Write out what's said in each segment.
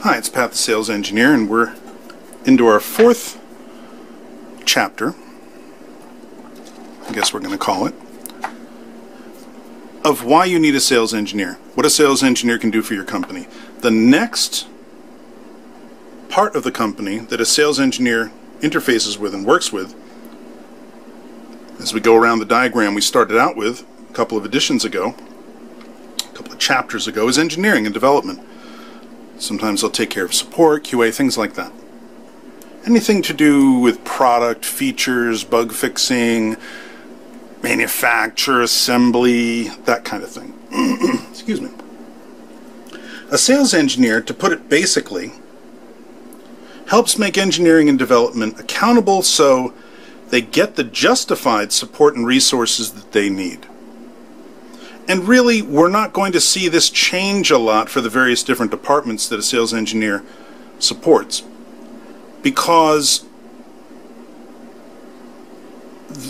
Hi, it's Pat the Sales Engineer, and we're into our fourth chapter, I guess we're going to call it, of why you need a sales engineer, what a sales engineer can do for your company. The next part of the company that a sales engineer interfaces with and works with, as we go around the diagram we started out with a couple of editions ago, a couple of chapters ago, is engineering and development. Sometimes they'll take care of support, QA, things like that. Anything to do with product, features, bug fixing, manufacture, assembly, that kind of thing. Excuse me. A sales engineer, to put it basically, helps make engineering and development accountable so they get the justified support and resources that they need. And really, we're not going to see this change a lot for the various different departments that a sales engineer supports, because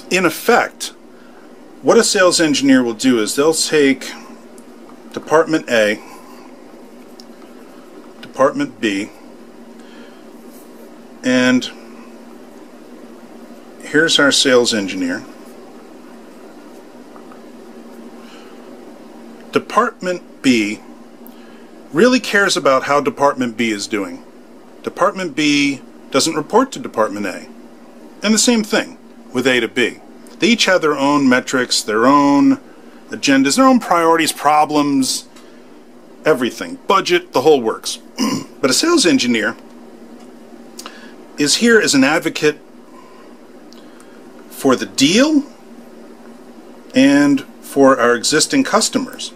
in effect, what a sales engineer will do is they'll take Department A, Department B, and here's our sales engineer. Department B really cares about how Department B is doing. Department B doesn't report to Department A. And the same thing with A to B. They each have their own metrics, their own agendas, their own priorities, problems, everything. Budget, the whole works. But a sales engineer is here as an advocate for the deal and for our existing customers.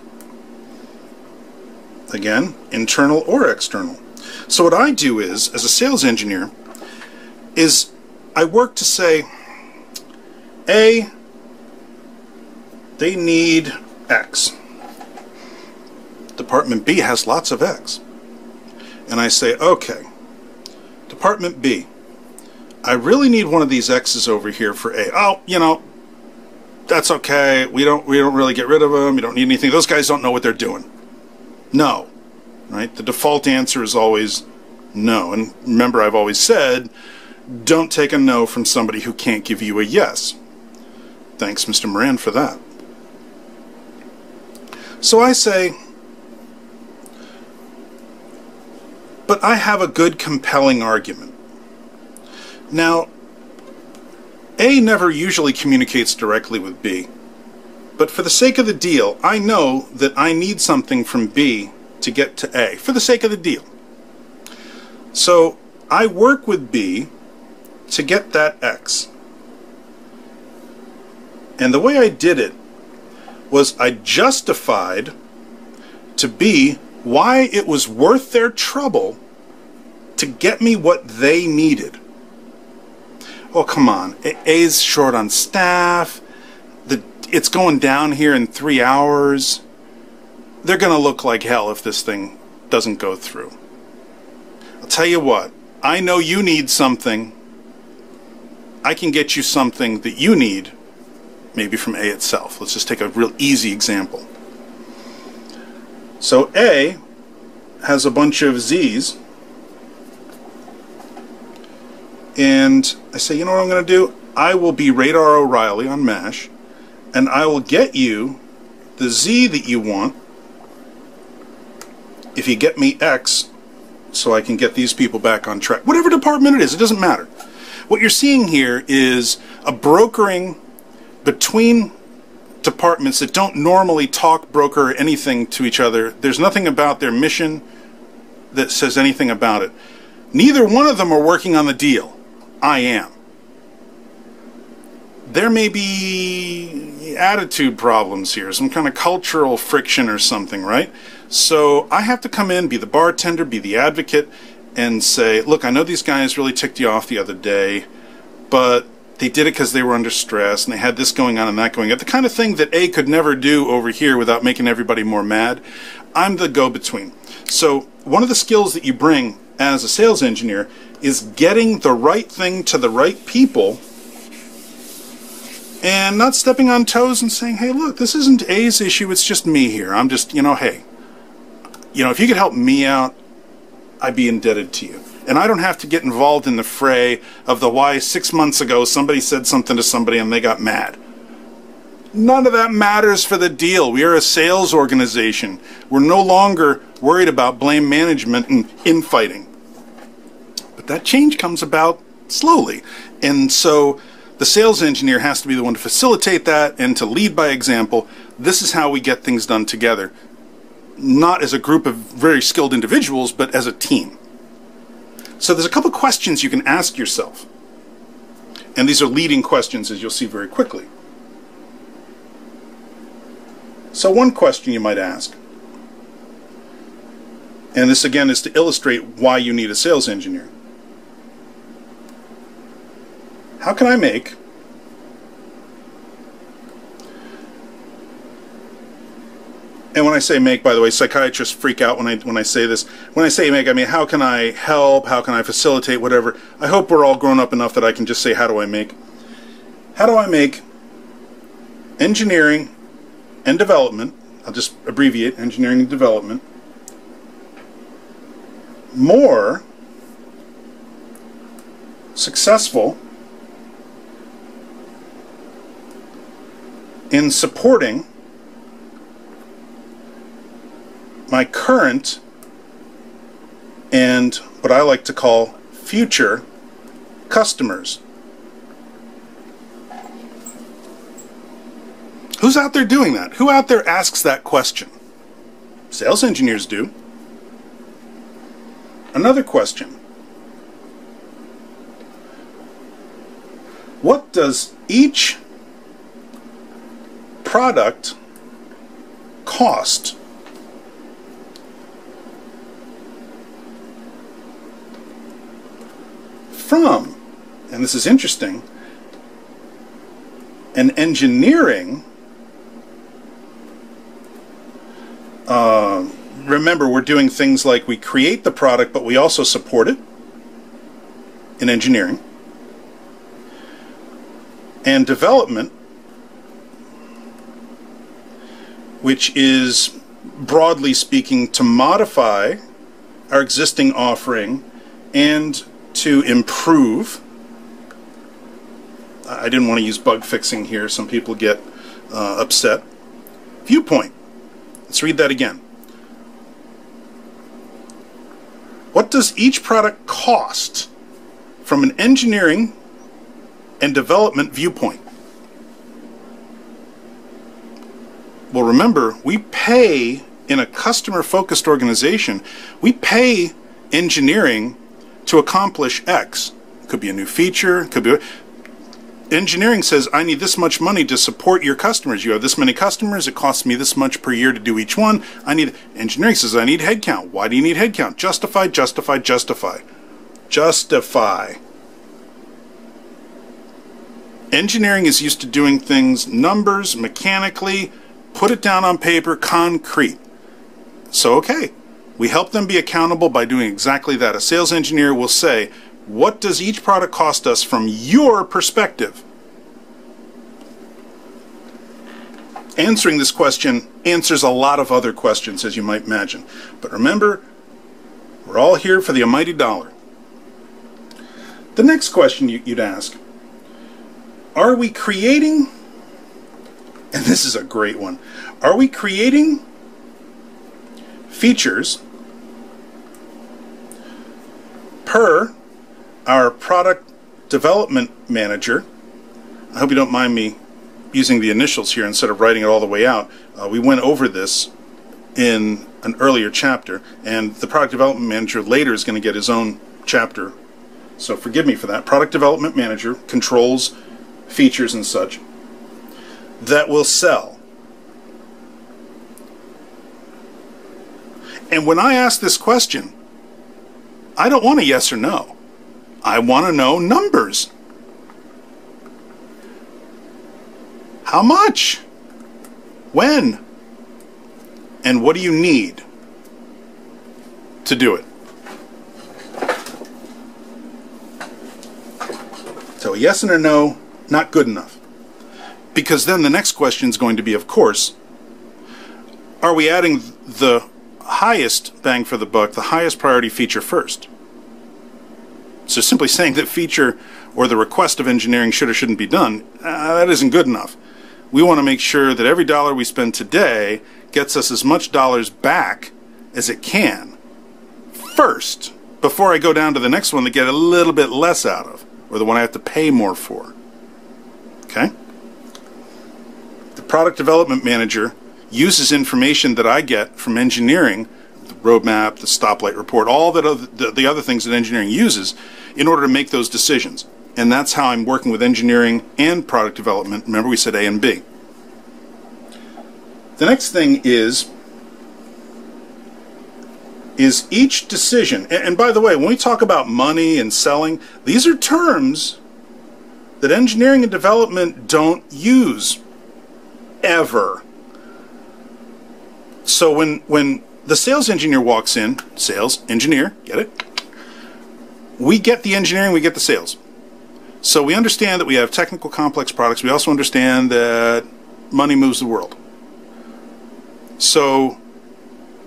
Again, internal or external. So what I do is, as a sales engineer, is I work to say, A, they need X. Department B has lots of X. And I say, okay, Department B, I really need one of these X's over here for A. Oh, you know, that's okay. We don't really get rid of them. You don't need anything. Those guys don't know what they're doing. No. Right? The default answer is always no. And remember, I've always said, don't take a no from somebody who can't give you a yes. Thanks, Mr. Moran, for that. So I say, but I have a good, compelling argument. Now, A never usually communicates directly with B. But for the sake of the deal, I know that I need something from B to get to A, for the sake of the deal. So I work with B to get that X. And the way I did it was I justified to B why it was worth their trouble to get me what they needed. Oh, come on. A's short on staff. It's going down here in 3 hours. They're going to look like hell if this thing doesn't go through. I'll tell you what. I know you need something. I can get you something that you need, maybe from A itself. Let's just take a real easy example. So A has a bunch of Z's. And I say, you know what I'm going to do? I will be Radar O'Reilly on MASH, and I will get you the Z that you want if you get me X, so I can get these people back on track. Whatever department it is, it doesn't matter. What you're seeing here is a brokering between departments that don't normally talk, broker, or anything to each other. There's nothing about their mission that says anything about it. Neither one of them are working on the deal. I am. There may be attitude problems here, some kind of cultural friction or something, right? So I have to come in, be the bartender, be the advocate, and say, look, I know these guys really ticked you off the other day, but they did it because they were under stress, and they had this going on and that going on. The kind of thing that A could never do over here without making everybody more mad. I'm the go-between. So one of the skills that you bring as a sales engineer is getting the right thing to the right people and not stepping on toes and saying, hey, look, this isn't A's issue, it's just me here. I'm just, you know, hey, if you could help me out, I'd be indebted to you. And I don't have to get involved in the fray of the why 6 months ago somebody said something to somebody and they got mad. None of that matters for the deal. We are a sales organization. We're no longer worried about blame management and infighting. But that change comes about slowly. And so the sales engineer has to be the one to facilitate that and to lead by example. This is how we get things done together. Not as a group of very skilled individuals, but as a team. So there's a couple questions you can ask yourself. And these are leading questions, as you'll see very quickly. So one question you might ask, and this again is to illustrate why you need a sales engineer. How can I make and when I say make, by the way, psychiatrists freak out when I say this. When I say make, I mean how can I help, how can I facilitate, whatever. I hope we're all grown up enough that I can just say how do I make. How do I make engineering and development, I'll just abbreviate engineering and development, more successful in supporting my current and what I like to call future customers. Who's out there doing that? Who out there asks that question? Sales engineers do. Another question. What does each product cost? From, and this is interesting, an engineering, remember we're doing things like we create the product but we also support it in engineering, and development, which is broadly speaking to modify our existing offering and to improve. I didn't want to use bug fixing here. Some people get upset. Viewpoint. Let's read that again. What does each product cost from an engineering and development viewpoint? Well, remember, we pay in a customer-focused organization, we pay engineering to accomplish X. It could be a new feature, it could be... Engineering says, I need this much money to support your customers. You have this many customers, it costs me this much per year to do each one. Engineering says, I need headcount. Why do you need headcount? Justify, justify, justify. Justify. Engineering is used to doing things, numbers, mechanically, put it down on paper, concrete. So, okay, we help them be accountable by doing exactly that. A sales engineer will say, what does each product cost us from your perspective? Answering this question answers a lot of other questions, as you might imagine. But remember, we're all here for the almighty dollar. The next question you'd ask, are we creating, and this is a great one, are we creating features per our product development manager? I hope you don't mind me using the initials here instead of writing it all the way out. We went over this in an earlier chapter, and the product development manager later is going to get his own chapter. So forgive me for that. Product development manager controls features and such that will sell. And when I ask this question, I don't want a yes or no. I want to know numbers. How much? When? And what do you need to do it? So a yes and a no, not good enough. Because then the next question is going to be, of course, are we adding the highest bang for the buck, the highest priority feature first. So simply saying that feature or the request of engineering should or shouldn't be done, that isn't good enough. We want to make sure that every dollar we spend today gets us as much dollars back as it can first, before I go down to the next one to get a little bit less out of, or the one I have to pay more for. Okay? The product development manager uses information that I get from engineering, the roadmap, the stoplight report, all that the other things that engineering uses in order to make those decisions. And that's how I'm working with engineering and product development. Remember, we said A and B. The next thing is each decision, and by the way, when we talk about money and selling, these are terms that engineering and development don't use ever. So when the sales engineer walks in, sales engineer, get it? We get the engineering, we get the sales. So we understand that we have technical complex products. We also understand that money moves the world. So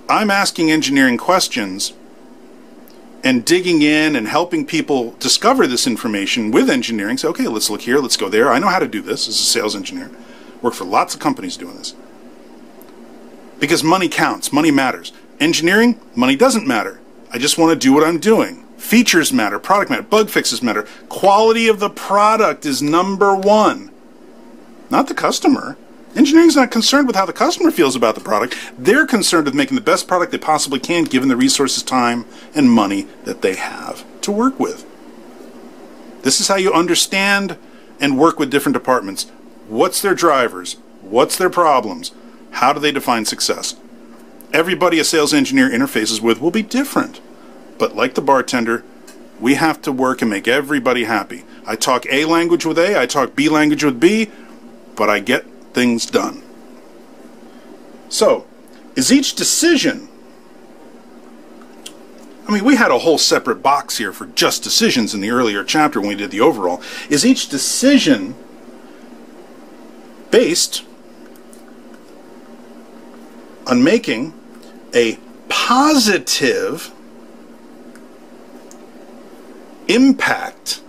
I'm asking engineering questions and digging in and helping people discover this information with engineering. Say, okay, let's look here, let's go there. I know how to do this as a sales engineer. Work for lots of companies doing this. Because money counts, money matters. Engineering, money doesn't matter. I just want to do what I'm doing. Features matter, product matter, bug fixes matter. Quality of the product is number one, not the customer. Engineering's not concerned with how the customer feels about the product. They're concerned with making the best product they possibly can, given the resources, time, and money that they have to work with. This is how you understand and work with different departments. What's their drivers? What's their problems? How do they define success? Everybody a sales engineer interfaces with will be different. But like the bartender, we have to work and make everybody happy. I talk A language with A, I talk B language with B, but I get things done. So, is each decision, I mean, we had a whole separate box here for just decisions in the earlier chapter when we did the overall. Is each decision based on making a positive impact?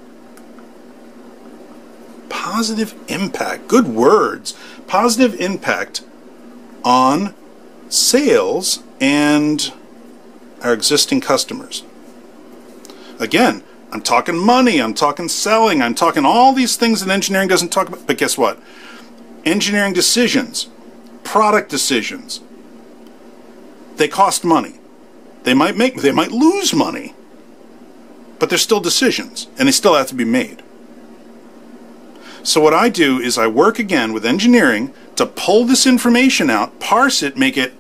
Positive impact, good words. Positive impact on sales and our existing customers. Again, I'm talking money, I'm talking selling, I'm talking all these things that engineering doesn't talk about. But guess what? Engineering decisions, product decisions, they cost money. They might lose money, but they're still decisions, and they still have to be made. So what I do is I work again with engineering to pull this information out, parse it, make it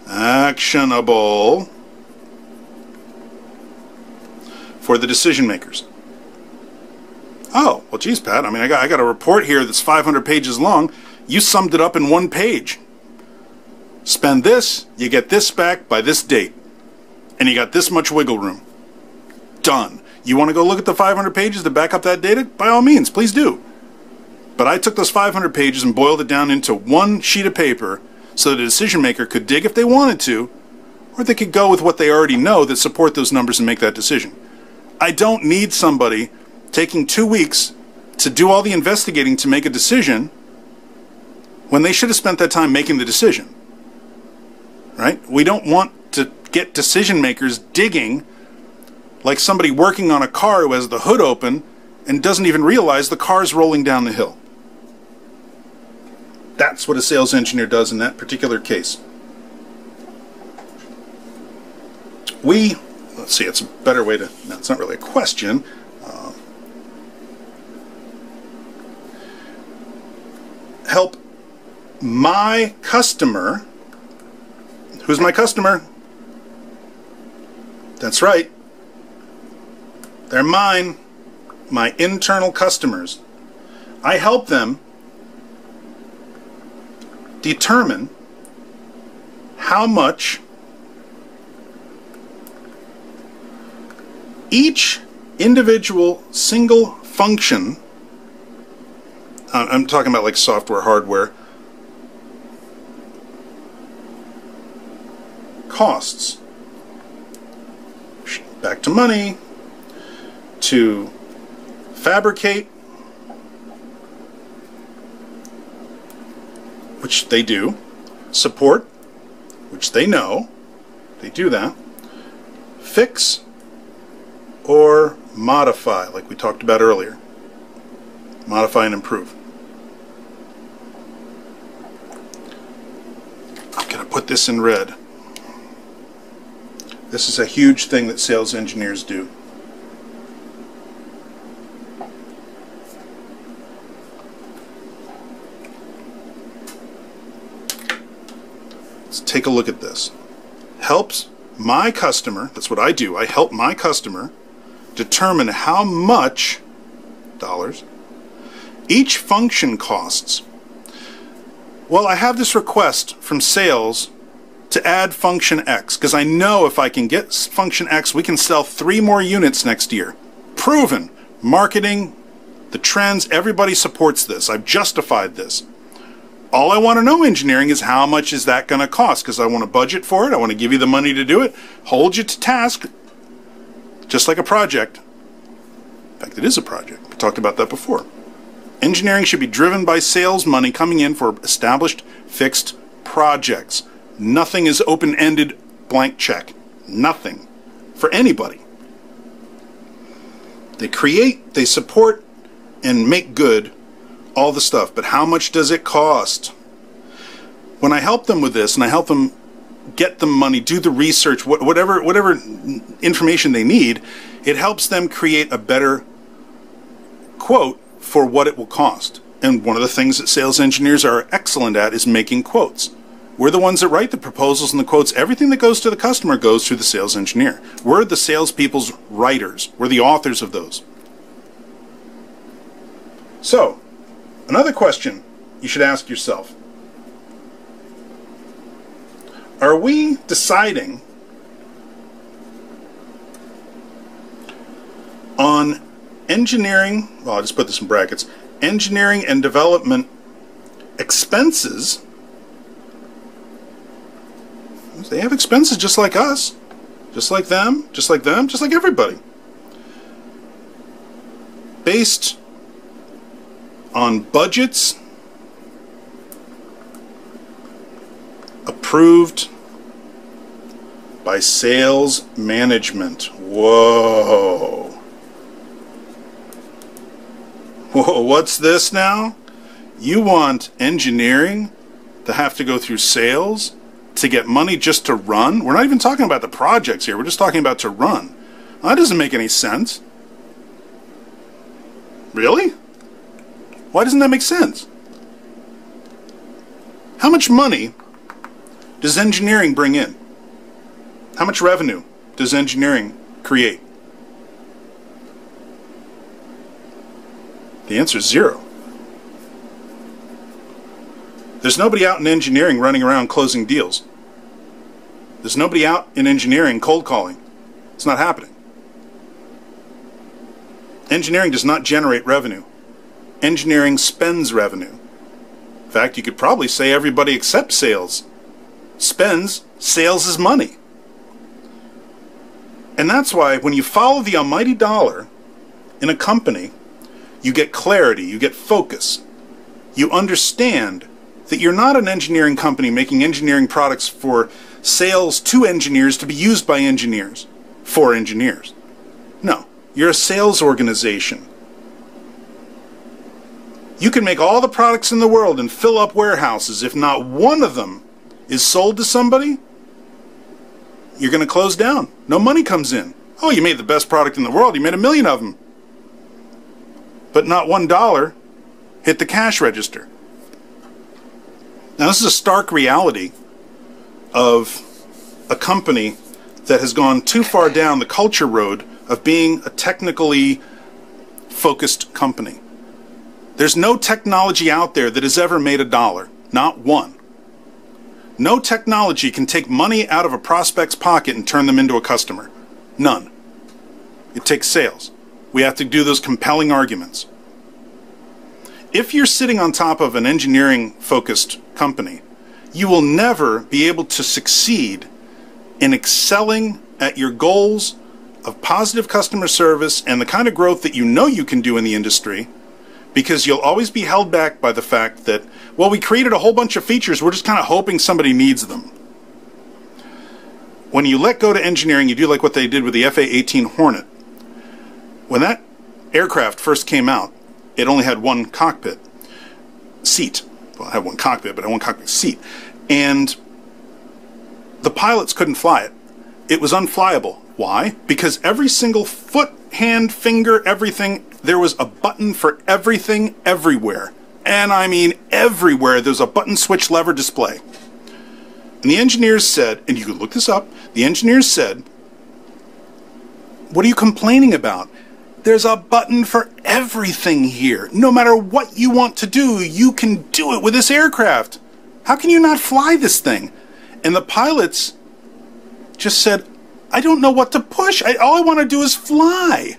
actionable for the decision makers. Oh, well, geez, Pat, I mean, I got a report here that's 500 pages long. You summed it up in one page. Spend this, you get this back by this date. And you got this much wiggle room. Done. You want to go look at the 500 pages to back up that data? By all means, please do. But I took those 500 pages and boiled it down into one sheet of paper so that a decision maker could dig if they wanted to, or they could go with what they already know that support those numbers and make that decision. I don't need somebody taking 2 weeks to do all the investigating to make a decision when they should have spent that time making the decision. Right? We don't want to get decision makers digging like somebody working on a car who has the hood open and doesn't even realize the car's rolling down the hill. That's what a sales engineer does in that particular case. Let's see, it's a better way to, no, it's not really a question. Help my customer. Who's my customer? That's right. They're mine, my internal customers. I help them determine how much each individual single function, I'm talking about like software, hardware, costs. Back to money, to fabricate, which they do, support, which they know, they do that, fix, or modify, like we talked about earlier. Modify and improve. I'm going to put this in red. This is a huge thing that sales engineers do. Let's take a look at this. Helps my customer, that's what I do, I help my customer determine how much dollars each function costs. Well, I have this request from sales to add function X, because I know if I can get function X, we can sell 3 more units next year. Proven. Marketing, the trends, everybody supports this. I've justified this. All I want to know, engineering, is how much is that going to cost, because I want to budget for it, I want to give you the money to do it, hold you to task, just like a project. In fact, it is a project. We talked about that before. Engineering should be driven by sales money coming in for established, fixed projects. Nothing is open-ended blank check. Nothing. For anybody. They create, they support, and make good all the stuff. But how much does it cost? When I help them with this, and I help them get them money, do the research, whatever information they need, it helps them create a better quote for what it will cost. And one of the things that sales engineers are excellent at is making quotes. We're the ones that write the proposals and the quotes. Everything that goes to the customer goes through the sales engineer. We're the salespeople's writers. We're the authors of those. So, another question you should ask yourself. Are we deciding on engineering, well, I'll just put this in brackets, engineering and development expenses? They have expenses just like us, just like them, just like them, just like everybody. Based on budgets approved by sales management. Whoa. Whoa, what's this now? You want engineering to have to go through sales to get money just to run? We're not even talking about the projects here. We're just talking about to run. Well, that doesn't make any sense. Really? Why doesn't that make sense? How much money does engineering bring in? How much revenue does engineering create? The answer is 0. There's nobody out in engineering running around closing deals. There's nobody out in engineering cold calling. It's not happening. Engineering does not generate revenue. Engineering spends revenue. In fact, you could probably say everybody except sales spends sales' money. And that's why when you follow the almighty dollar in a company, you get clarity, you get focus. You understand that you're not an engineering company making engineering products for sales to engineers to be used by engineers for engineers. No, you're a sales organization. You can make all the products in the world and fill up warehouses. If not one of them is sold to somebody, you're going to close down. No money comes in. Oh, you made the best product in the world. You made 1 million of them. But not $1 hit the cash register. Now, this is a stark reality of a company that has gone too far down the culture road of being a technically focused company. There's no technology out there that has ever made $1. Not one. No technology can take money out of a prospect's pocket and turn them into a customer. None. It takes sales. We have to do those compelling arguments. If you're sitting on top of an engineering-focused company, you will never be able to succeed in excelling at your goals of positive customer service and the kind of growth that you know you can do in the industry, because you'll always be held back by the fact that, well, we created a whole bunch of features, we're just kind of hoping somebody needs them. When you let go to engineering, you do like what they did with the FA-18 Hornet. When that aircraft first came out, it only had one cockpit seat. Well, it had one cockpit, but it had one cockpit seat. And the pilots couldn't fly it. It was unflyable. Why? Because every single foot, hand, finger, everything, there was a button for everything everywhere. And I mean everywhere. There's a button, switch, lever, display. And the engineers said, and you can look this up, the engineers said, what are you complaining about? There's a button for everything here. No matter what you want to do, you can do it with this aircraft. How can you not fly this thing? And the pilots just said, I don't know what to push. All I want to do is fly.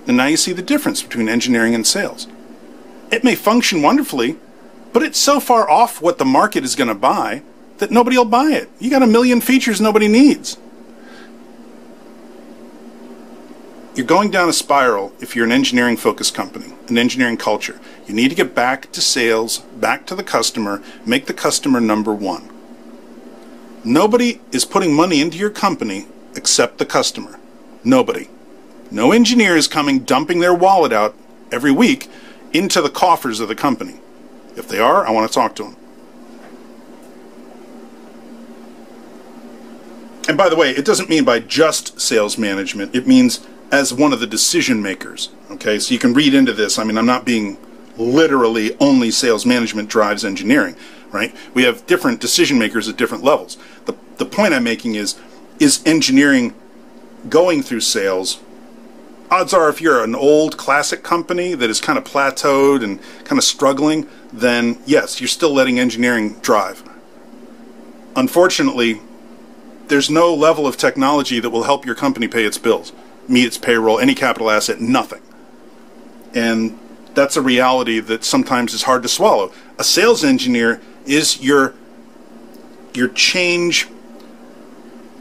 And now you see the difference between engineering and sales. It may function wonderfully, but it's so far off what the market is going to buy that nobody will buy it. You got a million features nobody needs. You're going down a spiral if you're an engineering-focused company, an engineering culture. You need to get back to sales, back to the customer, make the customer number one. Nobody is putting money into your company except the customer. Nobody. No engineer is coming dumping their wallet out every week into the coffers of the company. If they are, I want to talk to them. And by the way, it doesn't mean by just sales management. It means as one of the decision makers. Okay, so you can read into this. I mean, I'm not being literally only sales management drives engineering, right? We have different decision makers at different levels. The point I'm making is engineering going through sales? Odds are if you're an old classic company that is kind of plateaued and kind of struggling, then yes, you're still letting engineering drive. Unfortunately, there's no level of technology that will help your company pay its bills, meet its payroll, any capital asset, nothing. And that's a reality that sometimes is hard to swallow. A sales engineer is your change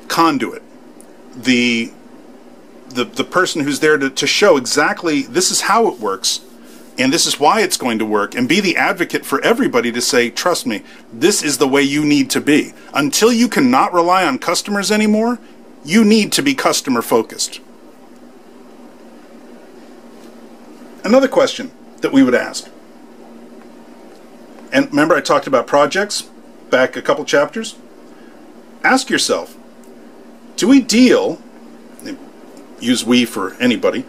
conduit. The person who's there to show exactly this is how it works and this is why it's going to work, and be the advocate for everybody to say, trust me, this is the way you need to be. Until you cannot rely on customers anymore, you need to be customer focused. Another question that we would ask, and remember I talked about projects back a couple chapters? Ask yourself, do we deal, use we for anybody,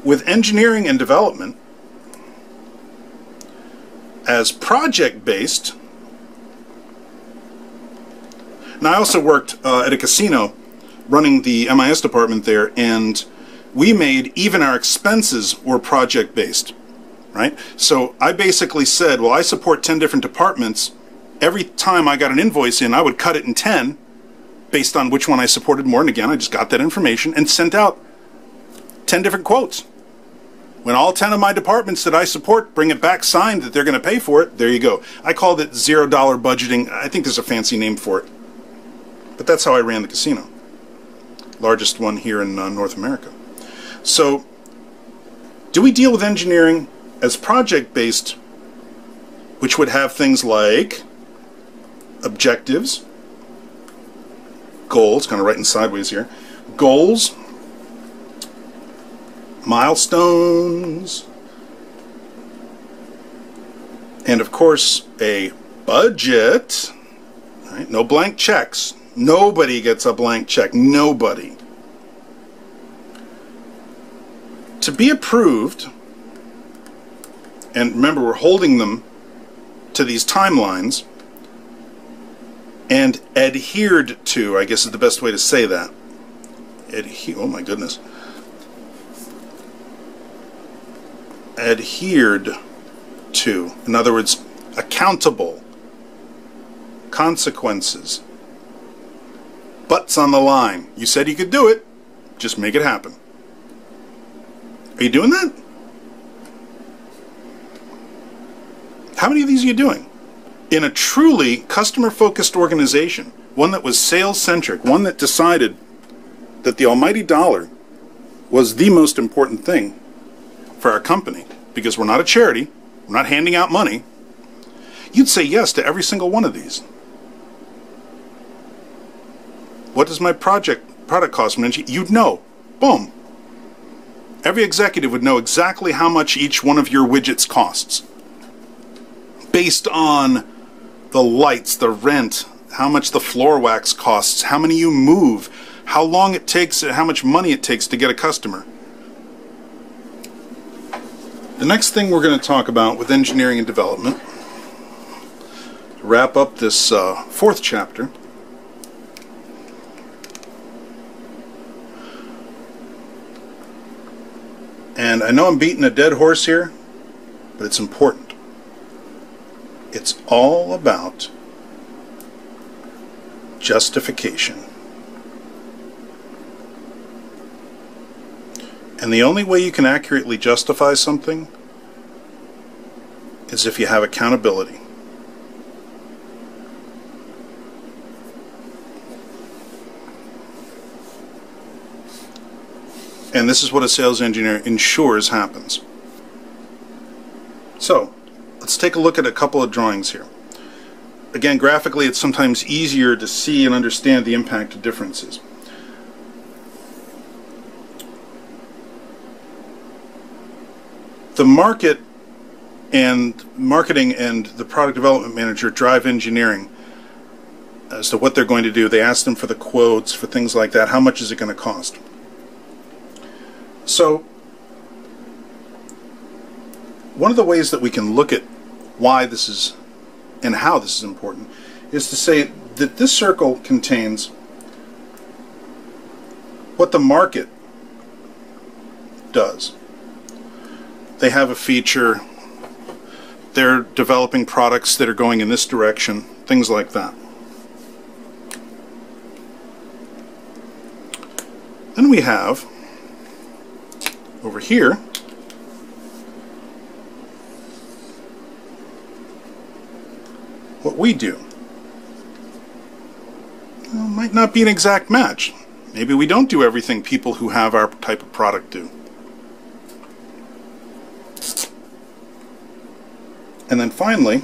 with engineering and development as project-based? Now I also worked at a casino running the MIS department there, and we made even our expenses were project-based, right? So I basically said, well, I support 10 different departments. Every time I got an invoice in, I would cut it in 10 based on which one I supported more. And again, I just got that information and sent out 10 different quotes. When all 10 of my departments that I support bring it back signed that they're going to pay for it, there you go. I called it $0 budgeting. I think there's a fancy name for it. But that's how I ran the casino. Largest one here in North America. So, do we deal with engineering as project-based, which would have things like objectives, goals, kind of writing sideways here, goals, milestones, and of course a budget, right? No blank checks. Nobody gets a blank check. Nobody. To be approved, and remember we're holding them to these timelines, and adhered to, I guess is the best way to say that. Oh my goodness. Adhered to. In other words, accountable. Consequences. Butts on the line. You said you could do it. Just make it happen. Are you doing that? How many of these are you doing? In a truly customer-focused organization, one that was sales-centric, one that decided that the almighty dollar was the most important thing for our company, because we're not a charity, we're not handing out money, you'd say yes to every single one of these. What does my product cost? You'd know. Boom. Every executive would know exactly how much each one of your widgets costs, based on the lights, the rent, how much the floor wax costs, how many you move, how long it takes, how much money it takes to get a customer. The next thing we're going to talk about with engineering and development, to wrap up this fourth chapter, and I know I'm beating a dead horse here, but it's important. It's all about justification. And the only way you can accurately justify something is if you have accountability. And this is what a sales engineer ensures happens. So, let's take a look at a couple of drawings here. Again, graphically, it's sometimes easier to see and understand the impact of differences. The marketing and the product development manager drive engineering as to what they're going to do. They ask them for the quotes, for things like that. How much is it going to cost? So, one of the ways that we can look at why this is and how this is important is to say that this circle contains what the market does. They have a feature, they're developing products that are going in this direction, things like that. Then we have over here what we do. Well, might not be an exact match. Maybe we don't do everything people who have our type of product do. And then finally,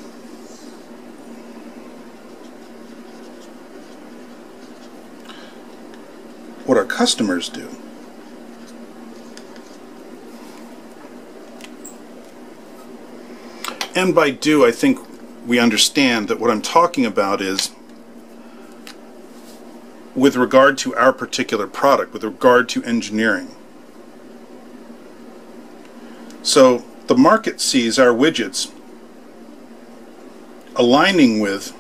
what our customers do. And by do, I think we understand that what I'm talking about is with regard to our particular product, with regard to engineering. So the market sees our widgets aligning with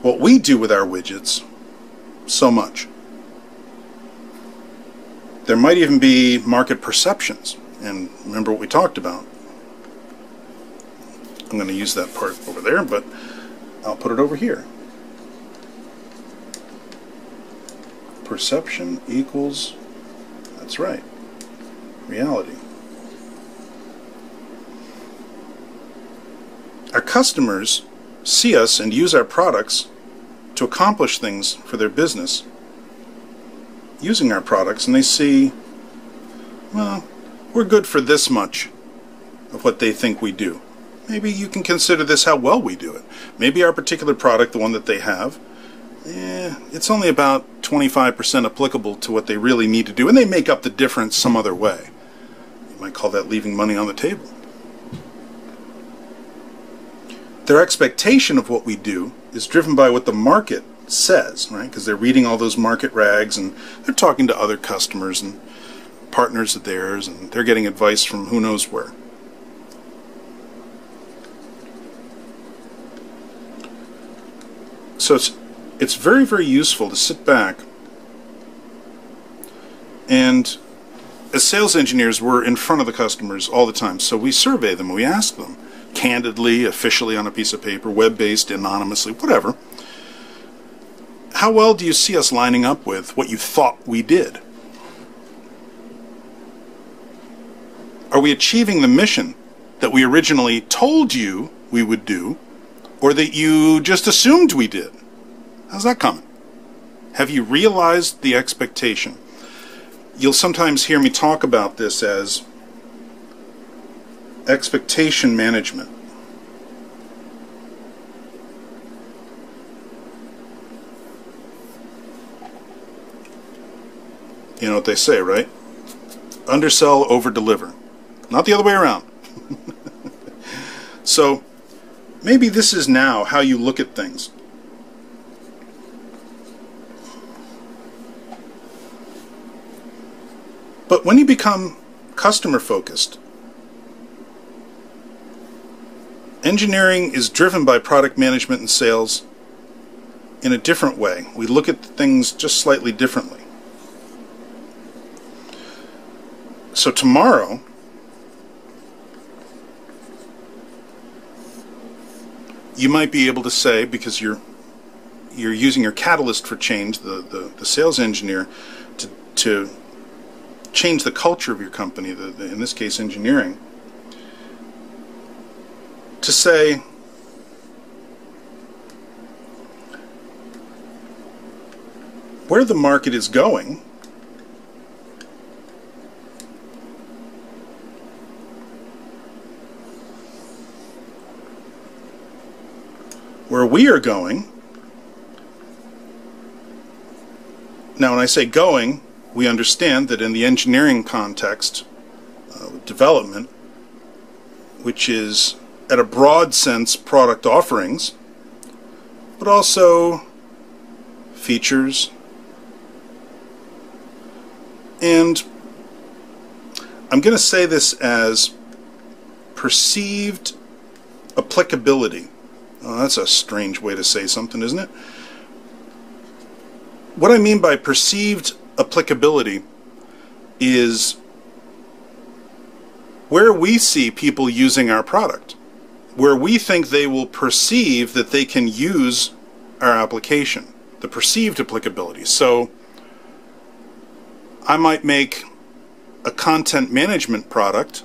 what we do with our widgets so much. There might even be market perceptions, and remember what we talked about. I'm going to use that part over there, but I'll put it over here. Perception equals, that's right, reality. Our customers see us and use our products to accomplish things for their business using our products, and they see, well, we're good for this much of what they think we do. Maybe you can consider this how well we do it. Maybe our particular product, the one that they have, it's only about 25% applicable to what they really need to do, and they make up the difference some other way. You might call that leaving money on the table. Their expectation of what we do is driven by what the market says, right? Because they're reading all those market rags, and they're talking to other customers and partners of theirs, and they're getting advice from who knows where. So it's very, very useful to sit back and, as sales engineers, we're in front of the customers all the time. So we survey them, we ask them, candidly, officially on a piece of paper, web-based, anonymously, whatever. How well do you see us lining up with what you thought we did? Are we achieving the mission that we originally told you we would do or that you just assumed we did. How's that coming? Have you realized the expectation? You'll sometimes hear me talk about this as expectation management. You know what they say, right? Undersell, overdeliver. Not the other way around. So, maybe this is now how you look at things. But when you become customer focused, engineering is driven by product management and sales in a different way. We look at things just slightly differently. So tomorrow, you might be able to say, because you're using your catalyst for change, the sales engineer, to change the culture of your company, in this case engineering, to say, where the market is going, where we are going. Now, when I say going, we understand that in the engineering context, development, which is at a broad sense product offerings, but also features, and I'm going to say this as perceived applicability. Oh, that's a strange way to say something, isn't it? What I mean by perceived applicability is where we see people using our product, where we think they will perceive that they can use our application, the perceived applicability. So I might make a content management product,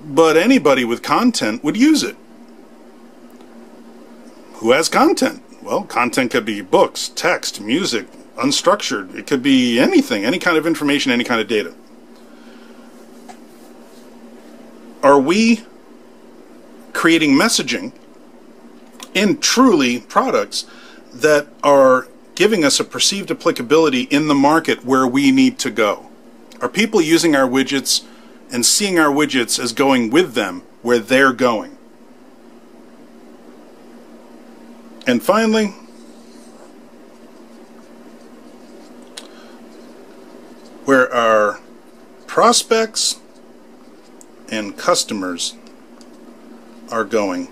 but anybody with content would use it. Who has content? Well, content could be books, text, music, unstructured. It could be anything, any kind of information, any kind of data. Are we creating messaging in truly products that are giving us a perceived applicability in the market where we need to go? Are people using our widgets and seeing our widgets as going with them where they're going? And finally, where our prospects and customers are going.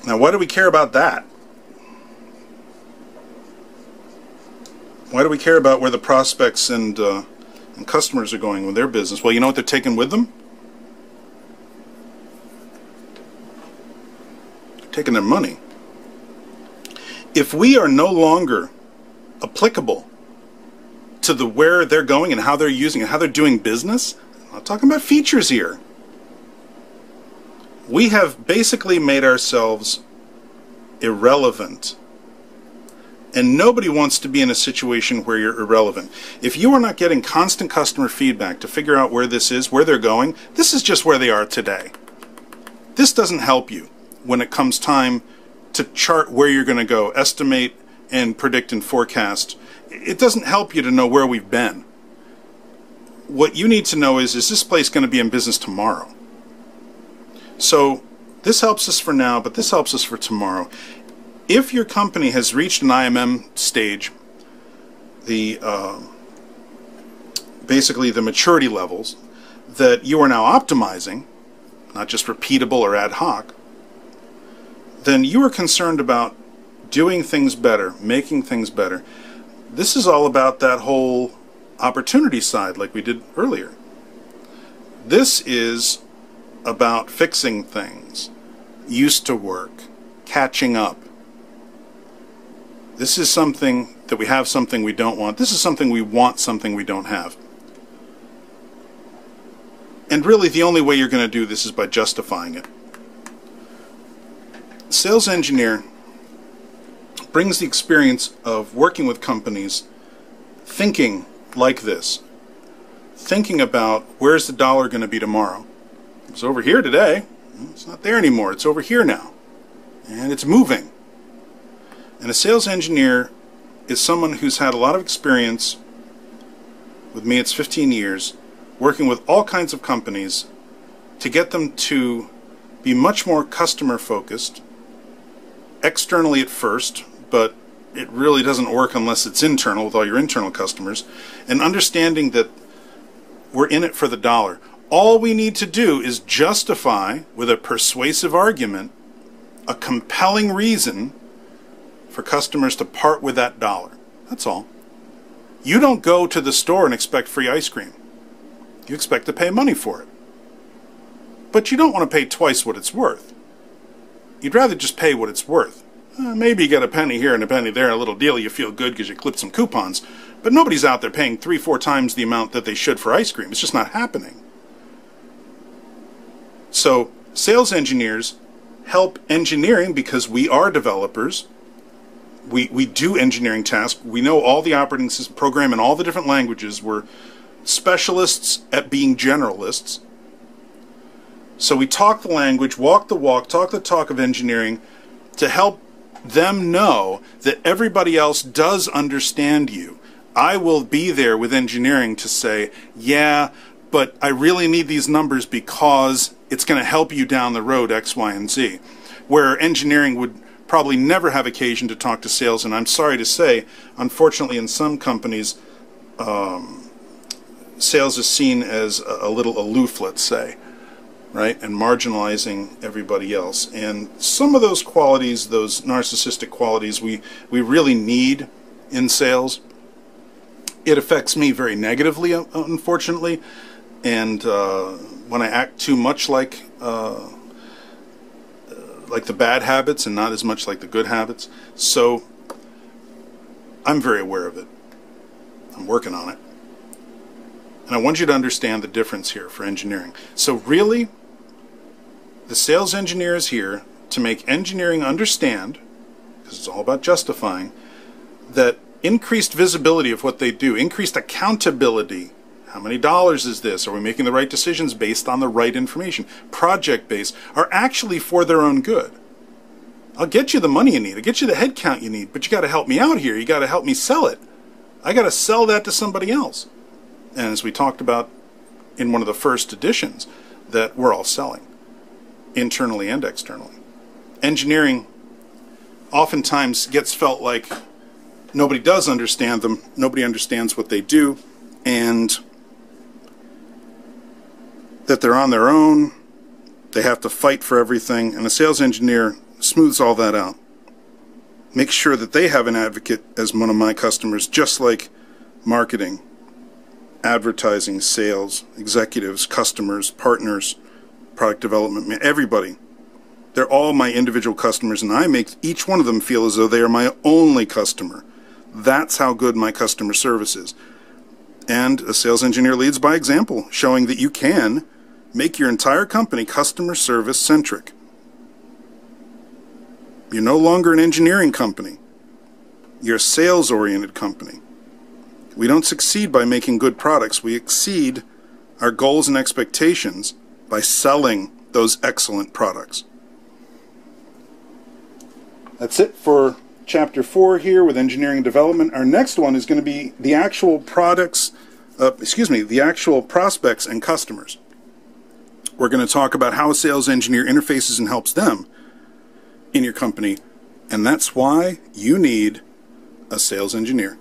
Now, why do we care about that? Why do we care about where the prospects and customers are going with their business? Well, you know what they're taking with them? They're taking their money. If we are no longer applicable to the where they're going and how they're using it, how they're doing business, I'm not talking about features here. We have basically made ourselves irrelevant. And nobody wants to be in a situation where you're irrelevant. If you are not getting constant customer feedback to figure out where this is, where they're going, this is just where they are today. This doesn't help you when it comes time to chart where you're going to go, estimate and predict and forecast. It doesn't help you to know where we've been. What you need to know is this place going to be in business tomorrow? So this helps us for now, but this helps us for tomorrow. If your company has reached an IMM stage, basically the maturity levels that you are now optimizing, not just repeatable or ad hoc, then you are concerned about doing things better, making things better. This is all about that whole opportunity side like we did earlier. This is about fixing things, used to work, catching up. This is something that we have, something we don't want. This is something we want, something we don't have. And really the only way you're going to do this is by justifying it. sales engineer brings the experience of working with companies thinking like this, thinking about where's the dollar going to be tomorrow. It's over here today. It's not there anymore. It's over here now. And it's moving. And a sales engineer is someone who's had a lot of experience. With me, it's 15 years, working with all kinds of companies to get them to be much more customer focused, externally at first, but it really doesn't work unless it's internal with all your internal customers, and understanding that we're in it for the dollar. All we need to do is justify, with a persuasive argument, a compelling reason for customers to part with that dollar. That's all. You don't go to the store and expect free ice cream. You expect to pay money for it. But you don't want to pay twice what it's worth. You'd rather just pay what it's worth. Maybe you get a penny here and a penny there, a little deal, you feel good because you clipped some coupons, but nobody's out there paying 3-4 times the amount that they should for ice cream. It's just not happening. So sales engineers help engineering because we are developers. We do engineering tasks. We know all the operating system program in all the different languages. We're specialists at being generalists. So we talk the language, walk the walk, talk the talk of engineering to help them know that everybody else does understand you. I will be there with engineering to say, yeah, but I really need these numbers because it's going to help you down the road X, Y, and Z. Where engineering would probably never have occasion to talk to sales, and I'm sorry to say, unfortunately in some companies, sales is seen as a little aloof, let's say, right, and marginalizing everybody else. And some of those qualities, those narcissistic qualities, we really need in sales. It affects me very negatively, unfortunately, and when I act too much like the bad habits and not as much like the good habits. So I'm very aware of it. I'm working on it. And I want you to understand the difference here for engineering. So really, the sales engineer is here to make engineering understand, because it's all about justifying, that increased visibility of what they do, increased accountability. How many dollars is this? Are we making the right decisions based on the right information? Project-based are actually for their own good. I'll get you the money you need. I'll get you the head count you need, but you got to help me out here. You got to help me sell it. I got to sell that to somebody else. And as we talked about in one of the first editions, that we're all selling, internally and externally. Engineering oftentimes gets felt like nobody does understand them, nobody understands what they do, and that they're on their own, they have to fight for everything, and a sales engineer smooths all that out. Make sure that they have an advocate as one of my customers, just like marketing, advertising, sales, executives, customers, partners, product development, everybody. They're all my individual customers, and I make each one of them feel as though they are my only customer. That's how good my customer service is. And a sales engineer leads by example, showing that you can make your entire company customer service centric. You're no longer an engineering company. You're a sales oriented company. We don't succeed by making good products. We exceed our goals and expectations by selling those excellent products. That's it for Chapter 4 here with engineering and development. Our next one is going to be the actual products, the actual prospects and customers. We're going to talk about how a sales engineer interfaces and helps them in your company, and that's why you need a sales engineer.